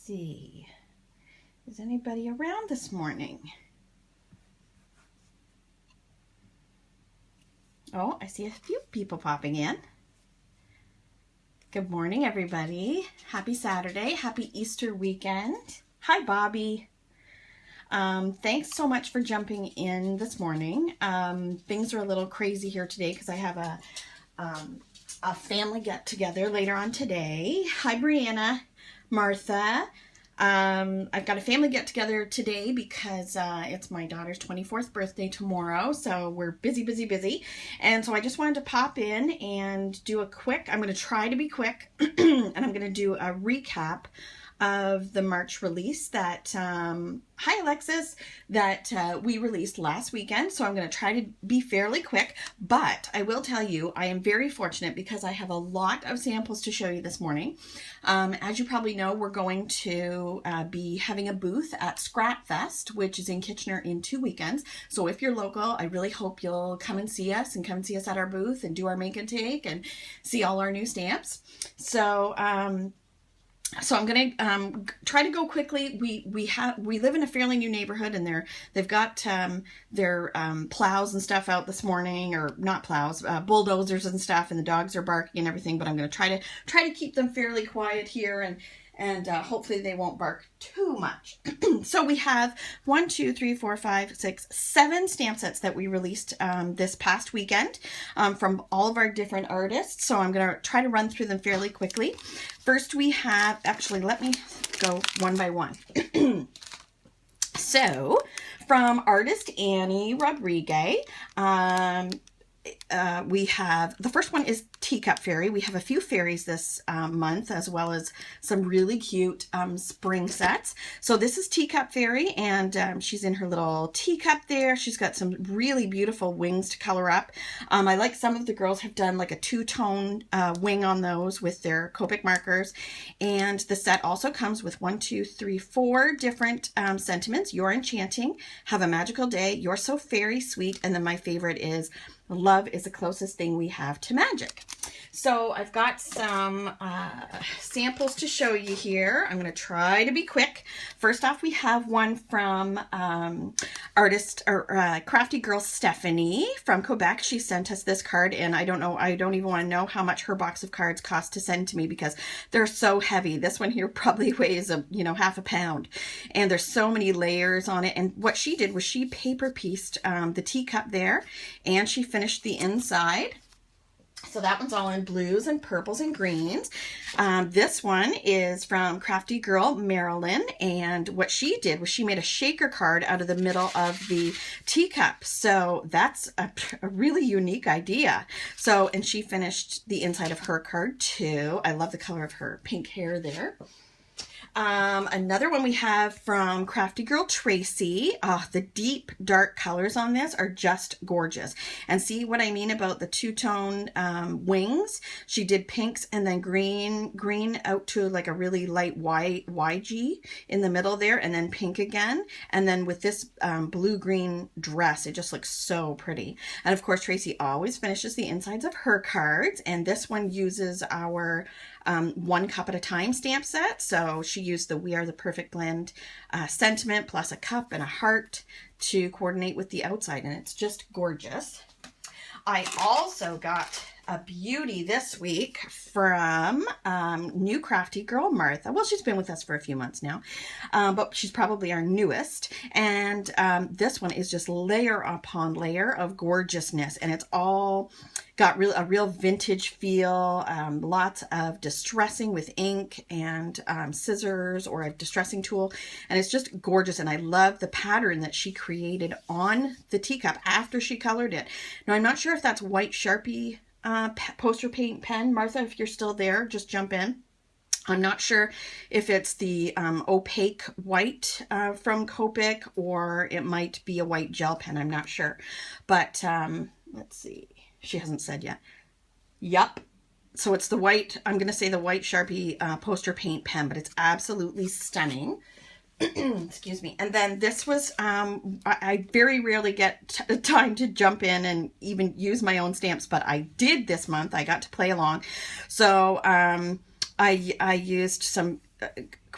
see. Is anybody around this morning? Oh, I see a few people popping in. Good morning, everybody. Happy Saturday. Happy Easter weekend. Hi, Bobby. Thanks so much for jumping in this morning. Things are a little crazy here today because I have a family get-together later on today. Hi, Brianna, Martha. I've got a family get-together today because it's my daughter's 24th birthday tomorrow, so we're busy. And so I just wanted to pop in and do a quick, I'm going to try to be quick, and I'm going to do a recap of the March release that, hi Alexis, that we released last weekend. So I'm going to try to be fairly quick, but I will tell you, I am very fortunate because I have a lot of samples to show you this morning. As you probably know, we're going to be having a booth at Scrap Fest, which is in Kitchener in 2 weekends. So if you're local, I really hope you'll come and see us at our booth and do our make and take and see all our new stamps. So I'm going to try to go quickly. We live in a fairly new neighborhood, and they've got their plows and stuff out this morning, or not plows, bulldozers and stuff, and the dogs are barking and everything. But I'm going to try to keep them fairly quiet here, and hopefully they won't bark too much. So we have 1, 2, 3, 4, 5, 6, 7 stamp sets that we released this past weekend from all of our different artists. So I'm going to try to run through them fairly quickly. First we have, actually let me go one by one. So from artist Annie Rodriguez, we have, the first one is Teacup Fairy. We have a few fairies this month, as well as some really cute spring sets. So this is Teacup Fairy, and she's in her little teacup there. She's got some really beautiful wings to color up. I like some of the girls have done like a two-tone wing on those with their Copic markers. And the set also comes with 1, 2, 3, 4 different sentiments. You're enchanting, have a magical day, you're so fairy sweet, and then my favorite is love is the closest thing we have to magic. So I've got some samples to show you here. I'm going to try to be quick. First off, we have one from artist or crafty girl Stephanie from Quebec. She sent us this card, and I don't even want to know how much her box of cards cost to send to me because they're so heavy. This one here probably weighs half a pound, and there's so many layers on it. And what she did was she paper pieced the teacup there, and she finished the inside. So that one's all in blues and purples and greens. This one is from Crafty Girl Marilyn, and what she did was she made a shaker card out of the middle of the teacup. So that's a really unique idea. So, and she finished the inside of her card too. I love the color of her pink hair there. Another one we have from Crafty Girl Tracy. The deep dark colors on this are just gorgeous. And see what I mean about the two-tone wings? She did pinks and then green out to like a really light YG in the middle there, and then pink again. And then with this blue-green dress, it just looks so pretty. And of course, Tracy always finishes the insides of her cards, and this one uses our 1 cup at a time stamp set. So she used the We Are the Perfect Blend sentiment plus a cup and a heart to coordinate with the outside, and it's just gorgeous. I also got a beauty this week from new crafty girl Martha. Well, she's been with us for a few months now, but she's probably our newest. And this one is just layer upon layer of gorgeousness, and it's all got a real vintage feel, lots of distressing with ink and scissors or a distressing tool, and it's just gorgeous. And I love the pattern that she created on the teacup after she colored it. Now, I'm not sure if that's white Sharpie poster paint pen. Martha, if you're still there, just jump in. I'm not sure if it's the opaque white from Copic, or it might be a white gel pen. I'm not sure, but let's see. She hasn't said yet. Yup. So it's the white, I'm going to say the white Sharpie poster paint pen, but it's absolutely stunning. Excuse me. And then this was, I very rarely get time to jump in and even use my own stamps, but I did this month. I got to play along. So I used some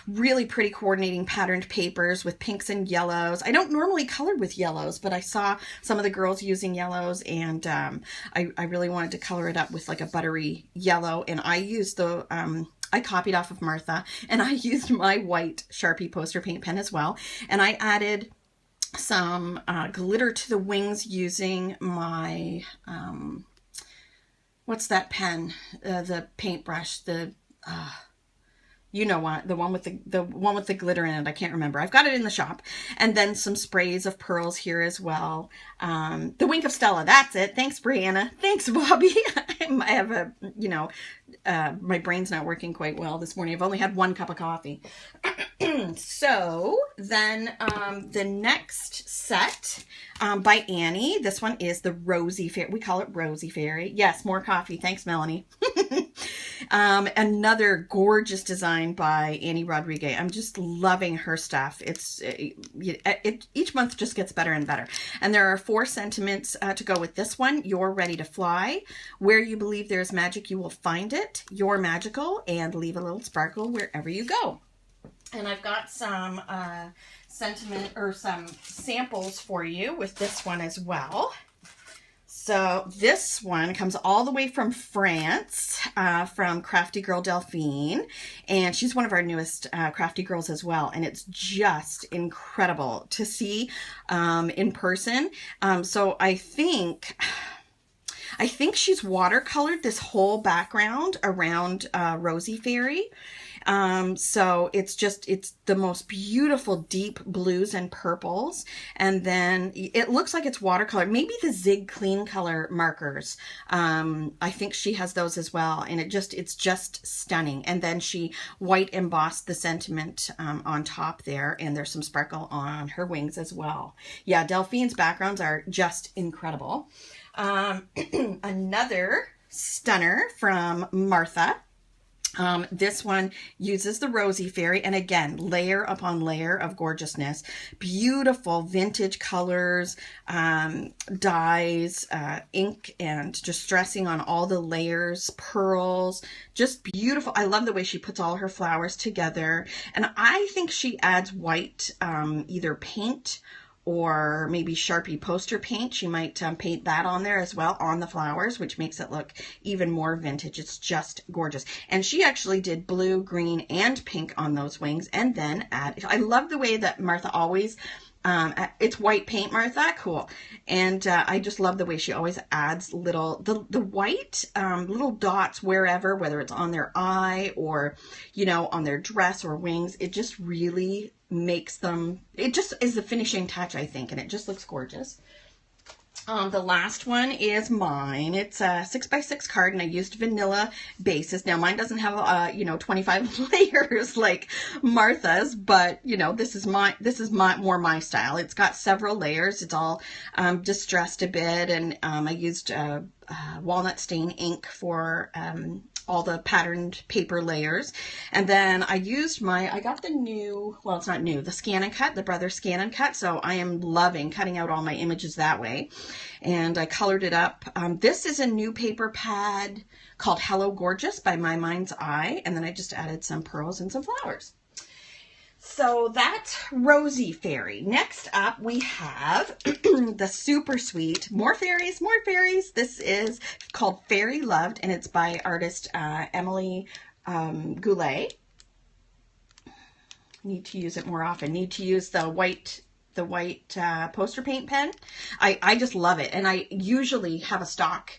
really pretty coordinating patterned papers with pinks and yellows. I don't normally color with yellows, but I saw some of the girls using yellows, and I really wanted to color it up with like a buttery yellow. And I used the, I copied off of Martha, and I used my white Sharpie poster paint pen as well. And I added some glitter to the wings using my, what's that pen? The paintbrush, the... you know what, the one with the glitter in it. I can't remember. I've got it in the shop. And then some sprays of pearls here as well. The Wink of Stella. That's it. Thanks, Brianna. Thanks, Bobby. I have a, you know, my brain's not working quite well this morning. I've only had 1 cup of coffee. So then the next set by Annie. This one is the Rosy Fairy. We call it Rosy Fairy. Yes, more coffee. Thanks, Melanie. Another gorgeous design by Annie Rodriguez. I'm just loving her stuff. It's each month just gets better and better. And there are 4 sentiments to go with this one. You're ready to fly. Where you believe there's magic, you will find it. You're magical, and leave a little sparkle wherever you go. And I've got some sentiment or some samples for you with this one as well. So this one comes all the way from France, from Crafty Girl Delphine, and she's one of our newest crafty girls as well, and it's just incredible to see in person. So I think she's watercolored this whole background around Rosy Fairy. So it's the most beautiful deep blues and purples. And then it looks like it's watercolor, maybe the Zig Clean Color markers. I think she has those as well. And it's just stunning. And then she white embossed the sentiment, on top there. And there's some sparkle on her wings as well. Yeah, Delphine's backgrounds are just incredible. Another stunner from Martha. This one uses the Rosy Fairy, and again, layer upon layer of gorgeousness. Beautiful vintage colors, dyes, ink, and just stressing on all the layers, pearls, just beautiful. I love the way she puts all her flowers together, and I think she adds white, either paint or maybe Sharpie poster paint. She might paint that on there as well, on the flowers, which makes it look even more vintage. It's just gorgeous. And she actually did blue, green, and pink on those wings, and then I love the way that Martha always, it's white paint, Martha, cool. And I just love the way she always adds the white little dots wherever, whether it's on their eye or, you know, on their dress or wings. It just really makes them, it just is the finishing touch, I think, and it just looks gorgeous. The last one is mine. It's a 6x6 card, and I used vanilla bases. Now mine doesn't have 25 layers like Martha's, but you know, this is more my style. It's got several layers. It's all distressed a bit, and I used walnut stain ink for all the patterned paper layers. And then I used I got the new, well, it's not new, the Scan and Cut, the Brother Scan and Cut. So I am loving cutting out all my images that way. And I colored it up. This is a new paper pad called Hello Gorgeous by My Mind's Eye. And then I just added some pearls and some flowers. So that's Rosy Fairy. Next up, we have the super sweet More Fairies, More Fairies. This is called Fairy Loved, and it's by artist Emily Goulet. Need to use it more often. Need to use the white poster paint pen. I just love it, and I usually have a stock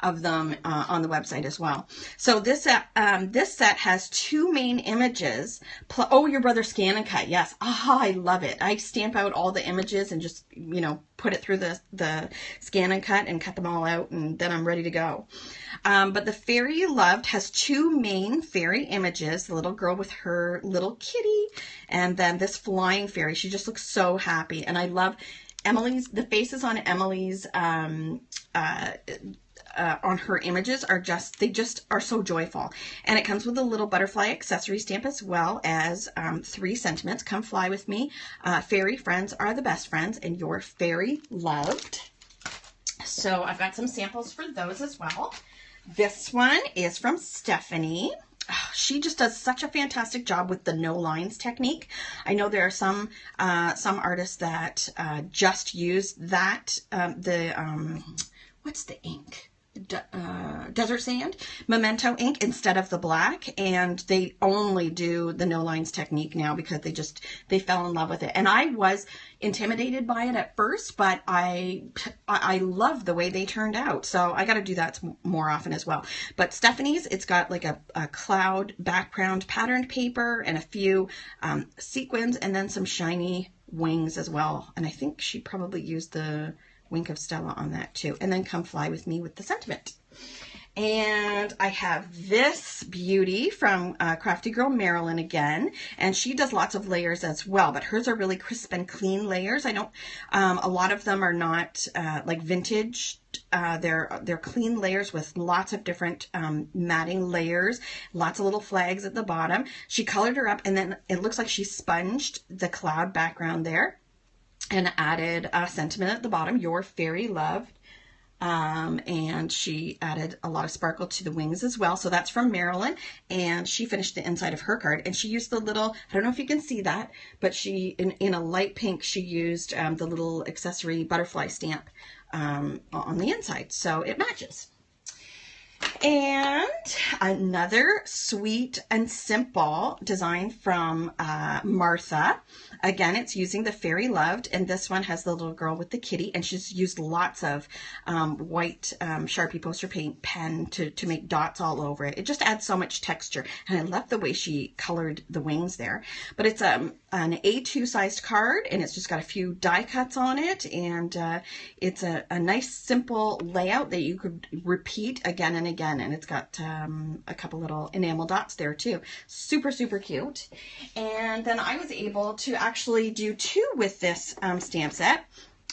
of them on the website as well. So this set has 2 main images. Oh, Your Brother Scan and Cut. Yes. I love it. I stamp out all the images and just, you know, put it through the Scan and Cut and cut them all out, and then I'm ready to go. But the Fairy You Loved has 2 main fairy images. The little girl with her little kitty, and then this flying fairy. She just looks so happy. And I love the faces on Emily's on her images are they just are so joyful. And it comes with a little butterfly accessory stamp, as well as 3 sentiments. Come fly with me. Fairy friends are the best friends, and you're fairy loved. So I've got some samples for those as well. This one is from Stephanie. she just does such a fantastic job with the no lines technique. I know there are some artists that just use that, what's the ink? Desert Sand Memento ink instead of the black, and they only do the no lines technique now because they fell in love with it. And I was intimidated by it at first, but I love the way they turned out, so I got to do that more often as well. But Stephanie's, it's got like a cloud background patterned paper and a few sequins and then some shiny wings as well, and I think she probably used the Wink of Stella on that too. And then Come Fly With Me with the sentiment. And I have this beauty from Crafty Girl Marilyn again, and she does lots of layers as well, but hers are really crisp and clean layers. I don't, a lot of them are not like vintage. They're clean layers with lots of different matting layers, lots of little flags at the bottom. She colored her up, and then it looks like she sponged the cloud background there and added a sentiment at the bottom, Your Fairy Loved. And she added a lot of sparkle to the wings as well. So that's from Marilyn, and she finished the inside of her card, and she used the little, I don't know if you can see that, but she, in a light pink, she used the little accessory butterfly stamp on the inside. So it matches. And another sweet and simple design from Martha. Again, it's using the Fairy Loved, and this one has the little girl with the kitty, and she's used lots of white Sharpie poster paint pen to make dots all over it. It just adds so much texture, and I love the way she colored the wings there. But it's an A2 sized card, and it's just got a few die cuts on it, and it's a nice simple layout that you could repeat again and again, and it's got a couple little enamel dots there too. Super, super cute. And then I was able to actually do two with this stamp set,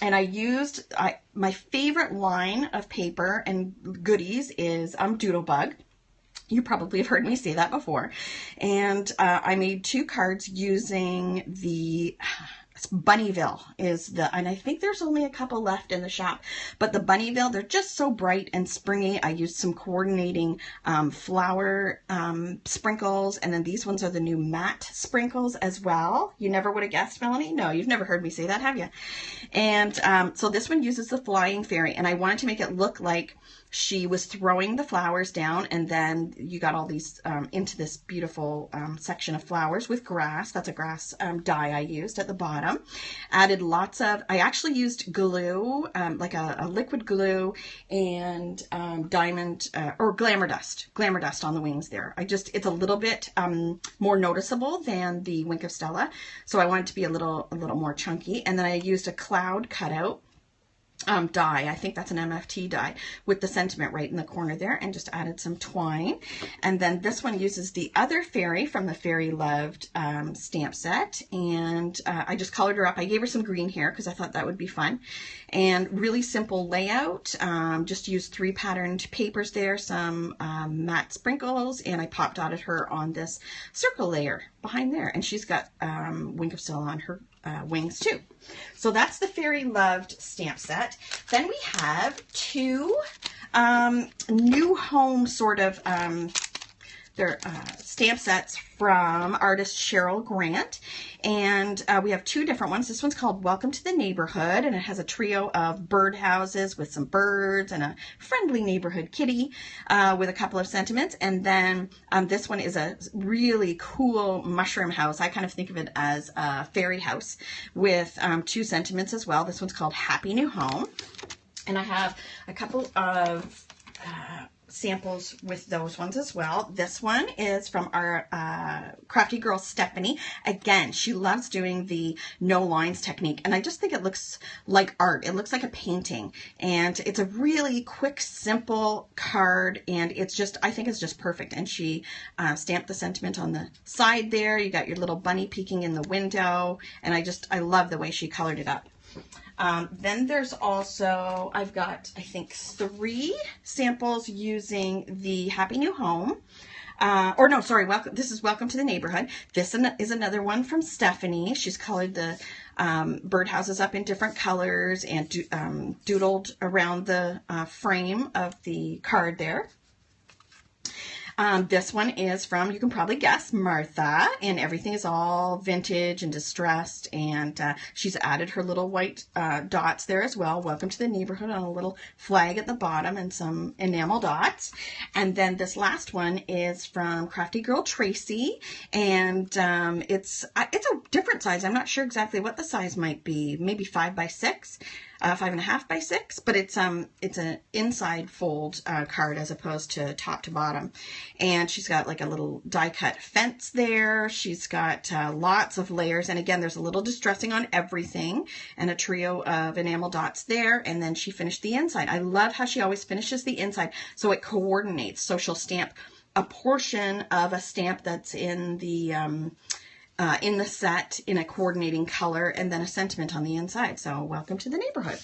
and I used my favorite line of paper and goodies is Doodlebug. You probably have heard me say that before. And I made two cards using the Bunnyville and I think there's only a couple left in the shop, but the Bunnyville, they're just so bright and springy. I used some coordinating flower sprinkles, and then these ones are the new matte sprinkles as well. You never would have guessed, Melanie? No, you've never heard me say that, have you? And so this one uses the Flying Fairy, and I wanted to make it look like she was throwing the flowers down, and then you got all these into this beautiful section of flowers with grass. That's a grass die I used at the bottom. Added lots of, I actually used glue, like a liquid glue, and diamond or glamour dust on the wings there. It's a little bit more noticeable than the Wink of Stella, so I wanted it to be a little more chunky. And then I used a cloud cutout die. I think that's an MFT die with the sentiment right in the corner there, and just added some twine. And then this one uses the other fairy from the Fairy Loved stamp set, and I just colored her up. I gave her some green hair because I thought that would be fun, and really simple layout. Just used 3 patterned papers there, some matte sprinkles, and I pop dotted her on this circle layer behind there, and she's got Wink of Stella on her wings too. So that's the Fairy Loved stamp set. Then we have 2 new home sort of they're stamp sets from artist Cheryl Grant, and we have 2 different ones. This one's called Welcome to the Neighborhood, and it has a trio of bird houses with some birds and a friendly neighborhood kitty with a couple of sentiments. And then this one is a really cool mushroom house. I kind of think of it as a fairy house with 2 sentiments as well. This one's called Happy New Home, and I have a couple of samples with those ones as well. This one is from our crafty girl Stephanie. Again, she loves doing the no lines technique, and I just think it looks like art. It looks like a painting, and it's a really quick, simple card, and it's just, I think it's just perfect. And she stamped the sentiment on the side there. You got your little bunny peeking in the window, and I love the way she colored it up. Then there's also, I've got, I think, 3 samples using the Happy New Home. This is Welcome to the Neighborhood. This is another one from Stephanie. She's colored the birdhouses up in different colors and doodled around the frame of the card there. This one is from, you can probably guess, Martha, and everything is all vintage and distressed, and she's added her little white dots there as well. Welcome to the neighborhood on a little flag at the bottom and some enamel dots. And then this last one is from Crafty Girl Tracy, and it's a different size. I'm not sure exactly what the size might be, maybe 5 by 6. 5.5 by 6, but it's an inside fold card as opposed to top to bottom. And she's got like a little die cut fence there. She's got lots of layers, and again, there's a little distressing on everything and a trio of enamel dots there. And then she finished the inside. I love how she always finishes the inside so it coordinates. So she'll stamp a portion of a stamp that's in the set in a coordinating color, and then a sentiment on the inside. So welcome to the neighborhood.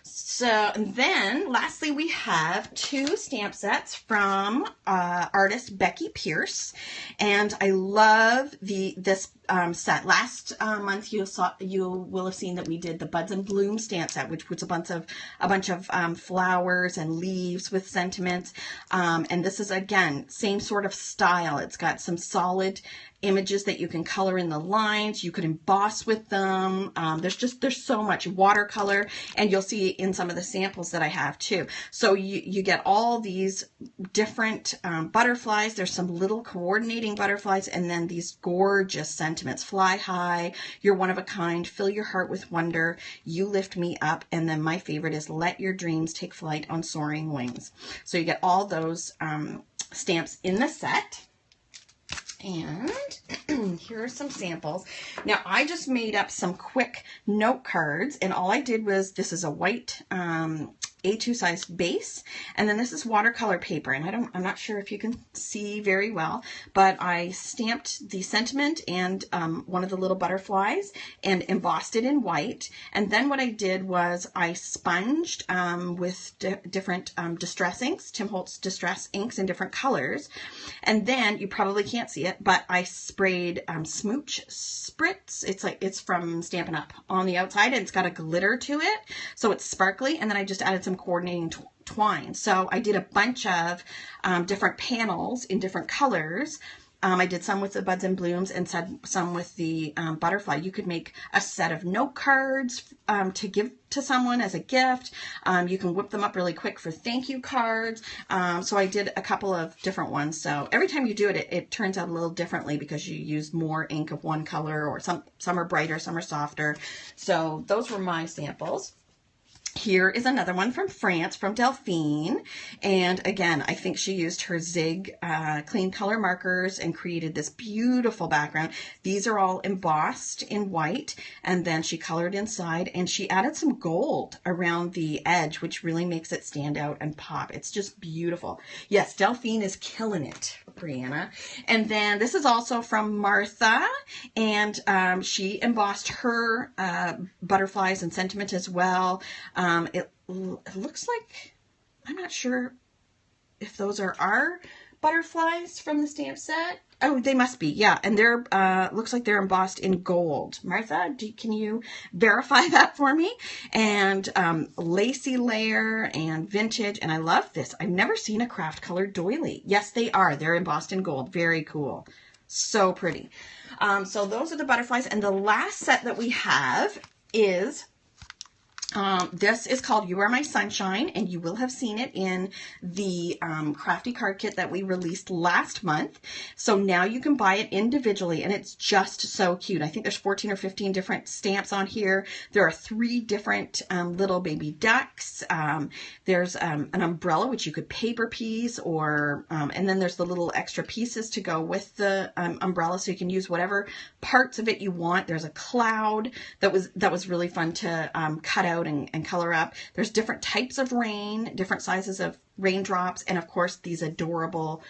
So, and then lastly, we have 2 stamp sets from artist Becky Pierce, and I love this set. Last month you will have seen that we did the Buds and Bloom stamp set, which was a bunch of flowers and leaves with sentiments. And this is again same sort of style. It's got some solid images that you can color in the lines. You could emboss with them. There's so much watercolor, and you'll see in some of the samples that I have too. So you get all these different butterflies. There's some little coordinating butterflies, and then these gorgeous sentiments. Fly high, you're one of a kind, fill your heart with wonder, you lift me up, and then my favorite is let your dreams take flight on soaring wings. So you get all those stamps in the set. And here are some samples. Now, I just made up some quick note cards, and all I did was, this is a white A2 size base, and then this is watercolor paper, and I'm not sure if you can see very well, but I stamped the sentiment and one of the little butterflies and embossed it in white. And then what I did was I sponged with different distress inks, Tim Holtz distress inks in different colors. And then you probably can't see it, but I sprayed Smooch Spritz. It's from Stampin' Up! On the outside, and it's got a glitter to it, so it's sparkly. And then I just added some coordinating twine. So I did a bunch of different panels in different colors. I did some with the Buds and Blooms and some with the butterfly. You could make a set of note cards to give to someone as a gift. You can whip them up really quick for thank you cards. So I did a couple of different ones. So every time you do it, it turns out a little differently because you use more ink of one color, or some are brighter, some are softer. So those were my samples. Here is another one from France, from Delphine. And again, I think she used her Zig clean color markers and created this beautiful background. These are all embossed in white, and then she colored inside, and she added some gold around the edge, which really makes it stand out and pop. It's just beautiful. Yes, Delphine is killing it, Brianna. And then this is also from Martha, and she embossed her butterflies and sentiment as well. It looks like, I'm not sure if those are our butterflies from the stamp set. Oh, they must be, yeah. And they're looks like they're embossed in gold. Martha, can you verify that for me? And lacy layer and vintage, and I love this. I've never seen a craft colored doily. Yes, they are. They're embossed in gold. Very cool. So pretty. So those are the butterflies. And the last set that we have is this is called You Are My Sunshine, and you will have seen it in the Crafty Card Kit that we released last month. So now you can buy it individually, and it's just so cute. I think there's 14 or 15 different stamps on here. There are 3 different little baby ducks. There's an umbrella, which you could paper piece, or and then there's the little extra pieces to go with the umbrella, so you can use whatever parts of it you want. There's a cloud that was really fun to cut out and color up. There's different types of rain, different sizes of raindrops, and of course these adorable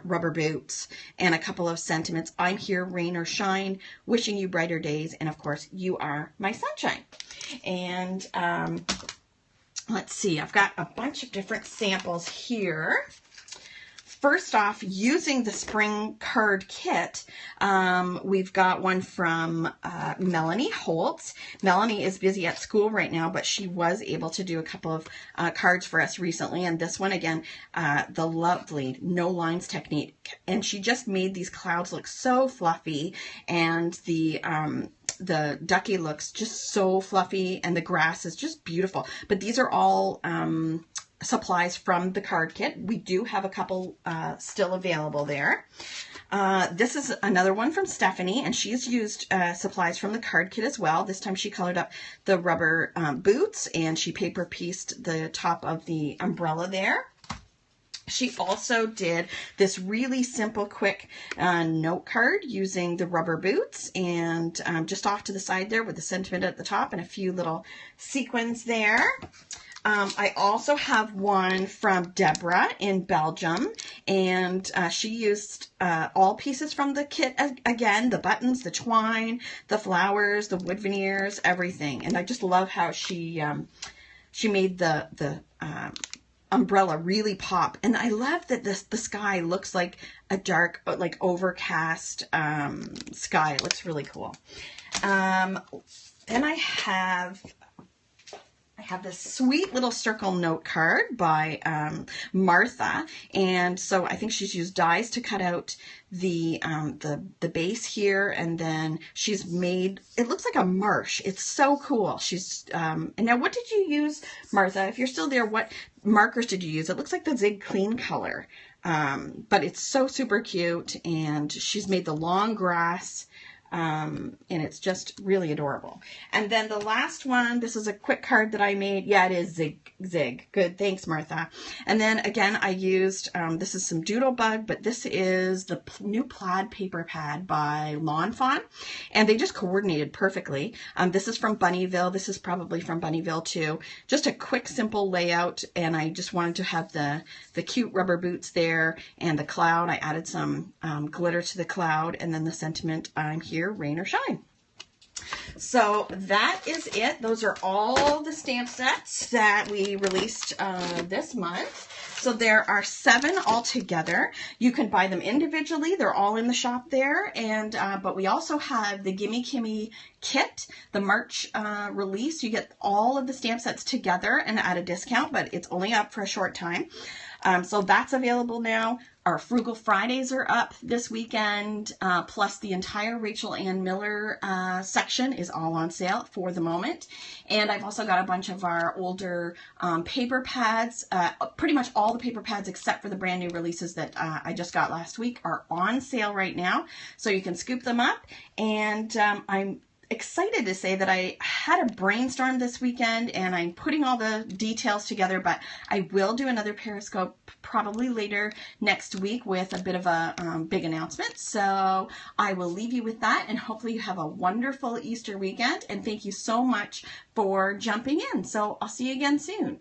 rubber boots, and a couple of sentiments. I'm here, rain or shine, wishing you brighter days, and of course you are my sunshine. And let's see, I've got a bunch of different samples here first off, using the spring card kit, we've got one from Melanie Holtz. Melanie is busy at school right now, but she was able to do a couple of cards for us recently. And this one, again, the lovely no lines technique. And she just made these clouds look so fluffy, and the ducky looks just so fluffy, and the grass is just beautiful. But these are all supplies from the card kit. We do have a couple still available there. This is another one from Stephanie, and she's used supplies from the card kit as well. This time she colored up the rubber boots, and she paper pieced the top of the umbrella there. She also did this really simple, quick note card using the rubber boots, and just off to the side there with the sentiment at the top and a few little sequins there. I also have one from Deborah in Belgium, and she used all pieces from the kit again, the buttons, the twine, the flowers, the wood veneers, everything. And I just love how she made the umbrella really pop. And I love that the sky looks like a dark, like overcast sky. It looks really cool. Then I have this sweet little circle note card by Martha, and so I think she's used dies to cut out the base here, and then she's made, it looks like a marsh. It's so cool. She's and now, what did you use, Martha? If you're still there, what markers did you use? It looks like the Zig Clean color, but it's so super cute, and she's made the long grass. And it's just really adorable. And then the last one, this is a quick card that I made. Yeah, it is Zig. Good. Thanks, Martha. And then again, I used, this is some Doodlebug, but this is the new plaid paper pad by Lawn Fawn. And they just coordinated perfectly. This is from Bunnyville. This is probably from Bunnyville too. Just a quick, simple layout. And I just wanted to have the cute rubber boots there and the cloud. I added some glitter to the cloud, and then the sentiment, I'm here, rain or shine. So that is it. Those are all the stamp sets that we released this month. So there are 7 altogether. You can buy them individually. They're all in the shop there. And but we also have the Gimme Kimmie kit, the March release. You get all of the stamp sets together and at a discount, but it's only up for a short time. So that's available now. Our Frugal Fridays are up this weekend, plus the entire Rachel Ann Miller section is all on sale for the moment. And I've also got a bunch of our older paper pads. Pretty much all the paper pads except for the brand new releases that I just got last week are on sale right now. So you can scoop them up. And I'm excited to say that I had a brainstorm this weekend, and I'm putting all the details together, but I will do another Periscope probably later next week with a bit of a big announcement. So I will leave you with that, and hopefully you have a wonderful Easter weekend, and thank you so much for jumping in. So I'll see you again soon.